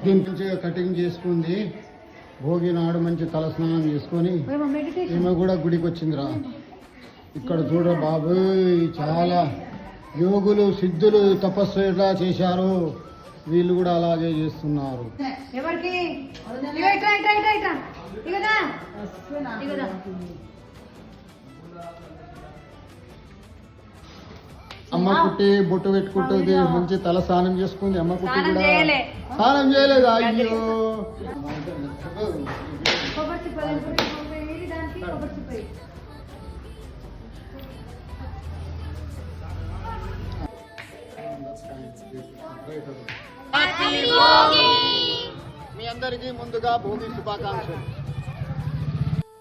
దీని మంచిగా కటింగ్ చేసుకుంది. భోగి నాడు మంచి తలస్నానం చేసుకొని ఈమె కూడా గుడికి వచ్చిందిరా. ఇక్కడ చూడ బాబోయ్, చాలా యోగులు సిద్ధులు తపస్సు ఎలా చేశారు, వీళ్ళు కూడా అలాగే చేస్తున్నారు. అమ్మ కుట్టి బొట్టు పెట్టుకుంటుంది, మంచి తల స్నానం చేసుకుంది. అమ్మ కుట్టి కూడా స్నానం చేయలేదు. అయ్యో మీ అందరికీ ముందుగా భోగి శుభాకాంక్షలు.